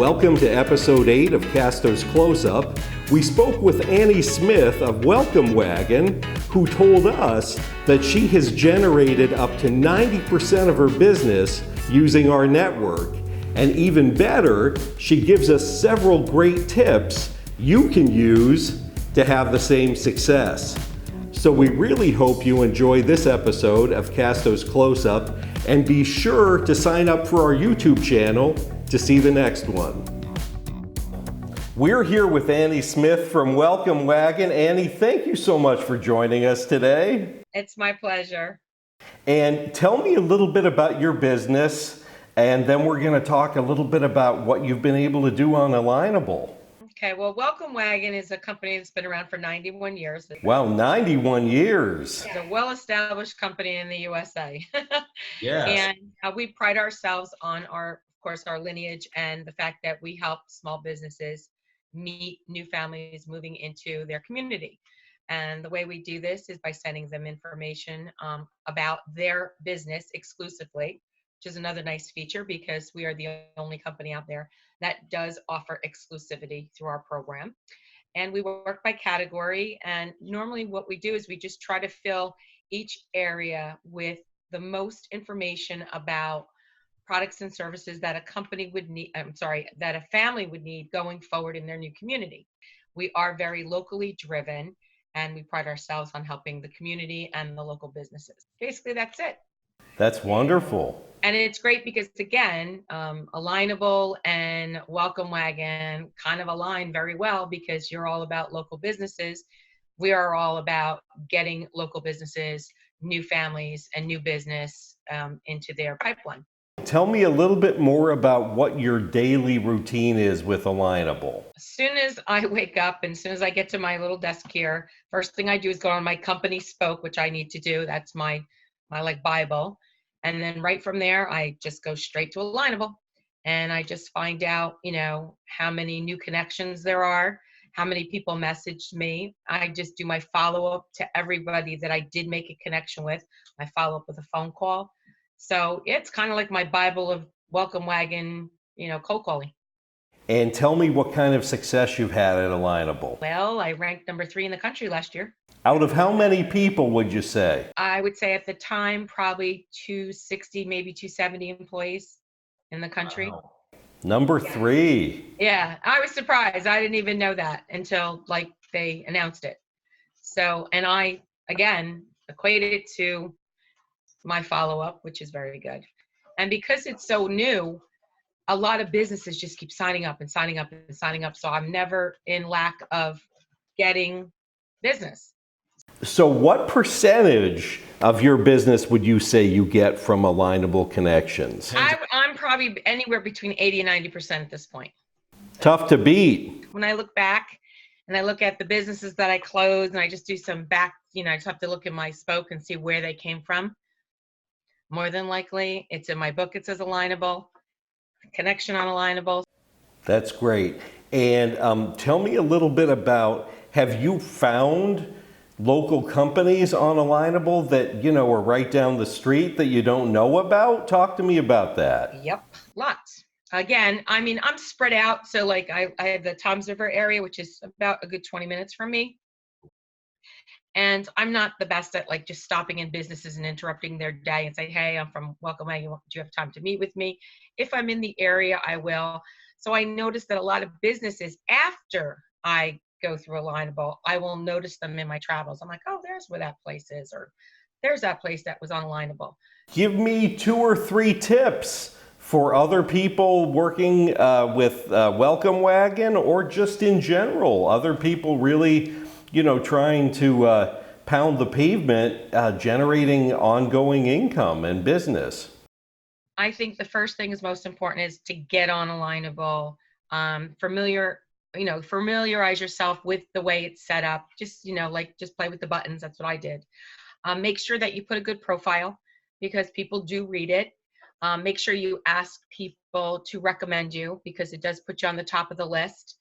Welcome to episode 8 of Casto's Close-Up. We spoke with Annie Smith of Welcome Wagon, who told us that she has generated up to 90% of her business using our network. And even better, she gives us several great tips you can use to have the same success. So we really hope you enjoy this episode of Casto's Close-Up, and be sure to sign up for our YouTube channel to see the next one. We're here with Annie Smith from Welcome Wagon. Annie, thank you so much for joining us today. It's my pleasure. And tell me a little bit about your business, and then we're going to talk a little bit about what you've been able to do on Alignable. Okay, well, Welcome Wagon is a company that's been around for 91 years. Wow, 91 years. It's a well-established company in the USA. Yes. And we pride ourselves on our lineage and the fact that we help small businesses meet new families moving into their community. And the way we do this is by sending them information about their business exclusively, which is another nice feature because we are the only company out there that does offer exclusivity through our program. And we work by category. And normally what we do is we just try to fill each area with the most information about products and services that a company would need, that a family would need going forward in their new community. We are very locally driven, and we pride ourselves on helping the community and the local businesses. Basically, that's it. That's wonderful. And it's great because, again, Alignable and Welcome Wagon kind of align very well because you're all about local businesses. We are all about getting local businesses, new families, and new business into their pipeline. Tell me a little bit more about what your daily routine is with Alignable. As soon as I wake up and as soon as I get to my little desk here, first thing I do is go on my company spoke, which I need to do. That's my like Bible. And then right from there, I just go straight to Alignable. And I just find out, how many new connections there are, how many people messaged me. I just do my follow-up to everybody that I did make a connection with. I follow up with a phone call. So it's kind of like my Bible of Welcome Wagon, cold calling. And tell me what kind of success you've had at Alignable. Well, I ranked number 3 in the country last year. Out of how many people would you say? I would say at the time, probably 260, maybe 270 employees in the country. Wow. Number 3. Yeah, I was surprised. I didn't even know that until they announced it. So, and I, again, equate it to my follow-up, which is very good. And because it's so new, a lot of businesses just keep signing up and signing up and signing up. So I'm never in lack of getting business. So what percentage of your business would you say you get from Alignable connections? I'm probably anywhere between 80 and 90% at this point. Tough to beat. When I look back and I look at the businesses that I closed and I just do some back, I just have to look in my spoke and see where they came from. More than likely, it's in my book. It says Alignable, connection on Alignable. That's great. And tell me a little bit about, have you found local companies on Alignable that, are right down the street that you don't know about? Talk to me about that. Yep, lots. Again, I'm spread out. So I have the Toms River area, which is about a good 20 minutes from me. And I'm not the best at just stopping in businesses and interrupting their day and say, hey, I'm from Welcome Wagon. Do you have time to meet with me? If I'm in the area, I will. So I noticed that a lot of businesses, after I go through Alignable, I will notice them in my travels. I'm like, oh, there's where that place is, or there's that place that was on Alignable. Give me 2 or 3 tips for other people working with Welcome Wagon, or just in general, other people really trying to pound the pavement, generating ongoing income and business. I think the first thing is most important is to get on Alignable, familiarize yourself with the way it's set up. Just, just play with the buttons. That's what I did. Make sure that you put a good profile because people do read it. Make sure you ask people to recommend you because it does put you on the top of the list.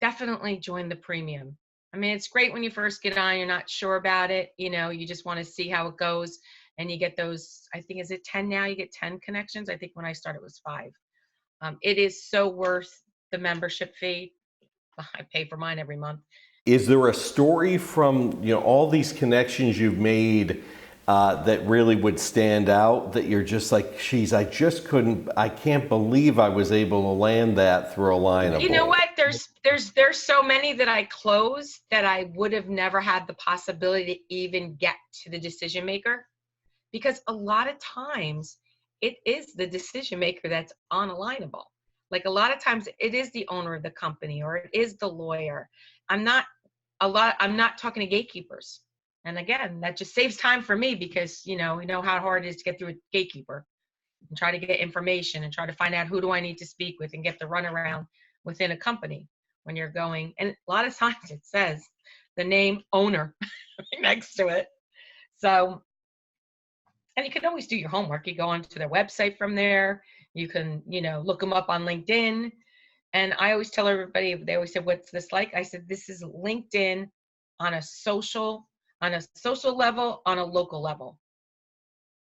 Definitely join the premium. It's great when you first get on, you're not sure about it. You just want to see how it goes. And you get those, I think, is it 10 now? You get 10 connections. I think when I started it was 5. It is so worth the membership fee. I pay for mine every month. Is there a story from, all these connections you've made that really would stand out, that you're just like, geez, I can't believe I was able to land that through Alignable? You know what? There's so many that I closed that I would have never had the possibility to even get to the decision maker, because a lot of times it is the decision maker that's unalignable. Like a lot of times it is the owner of the company or it is the lawyer. I'm not talking to gatekeepers. And again, that just saves time for me, because you know how hard it is to get through a gatekeeper and try to get information and try to find out who do I need to speak with and get the runaround within a company when you're going. And a lot of times it says the name owner next to it. So, and you can always do your homework. You go onto their website from there. You can, look them up on LinkedIn. And I always tell everybody, they always say, what's this like? I said, this is LinkedIn on a social level, on a local level.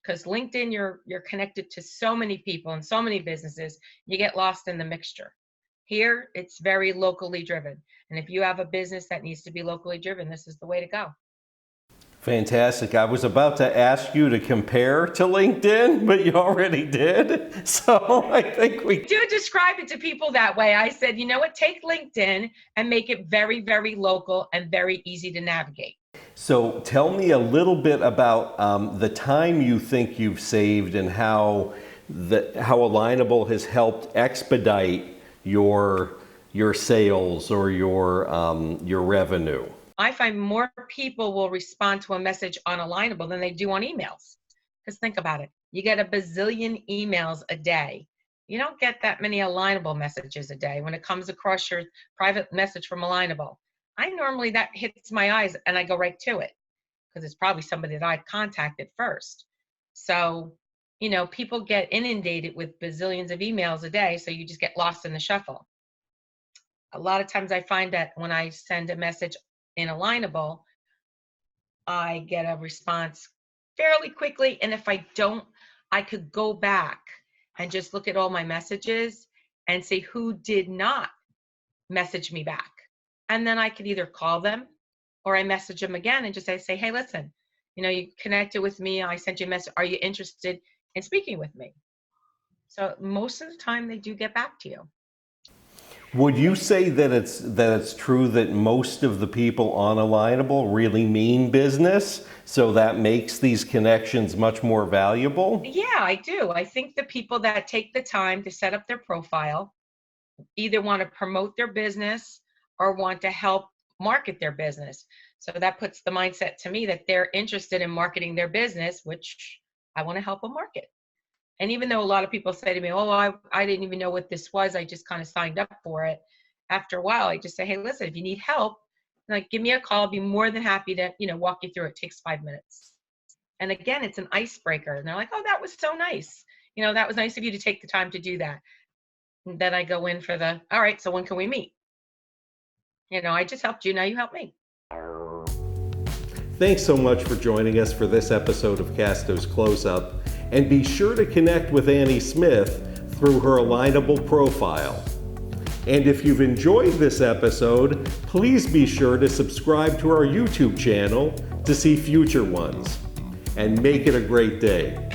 Because LinkedIn, you're connected to so many people and so many businesses, you get lost in the mixture. Here, it's very locally driven. And if you have a business that needs to be locally driven, this is the way to go. Fantastic. I was about to ask you to compare to LinkedIn, but you already did. So I think we do describe it to people that way. I said, you know what, take LinkedIn and make it very, very local and very easy to navigate. So tell me a little bit about the time you think you've saved and how Alignable has helped expedite your sales or your revenue. I find more people will respond to a message on Alignable than they do on emails. Because think about it. You get a bazillion emails a day. You don't get that many Alignable messages a day. When it comes across your private message from Alignable, that hits my eyes and I go right to it, because it's probably somebody that I contacted first. So, people get inundated with bazillions of emails a day, so you just get lost in the shuffle. A lot of times I find that when I send a message in Alignable, I get a response fairly quickly. And if I don't, I could go back and just look at all my messages and see who did not message me back. And then I could either call them or I message them again and just say, hey, listen, you connected with me. I sent you a message. Are you interested in speaking with me? So most of the time they do get back to you. Would you say that it's true that most of the people on Alignable really mean business, so that makes these connections much more valuable? Yeah, I do. I think the people that take the time to set up their profile either want to promote their business or want to help market their business. So that puts the mindset to me that they're interested in marketing their business, which I want to help them market. And even though a lot of people say to me, oh, I didn't even know what this was, I just kind of signed up for it. After a while, I just say, hey, listen, if you need help, give me a call. I'll be more than happy to, walk you through it. It takes 5 minutes. And again, it's an icebreaker. And they're like, oh, that was so nice. That was nice of you to take the time to do that. And then I go in for all right, so when can we meet? I just helped you, now you help me. Thanks so much for joining us for this episode of Casto's Close-Up. And be sure to connect with Annie Smith through her Alignable profile. And if you've enjoyed this episode, please be sure to subscribe to our YouTube channel to see future ones. And make it a great day.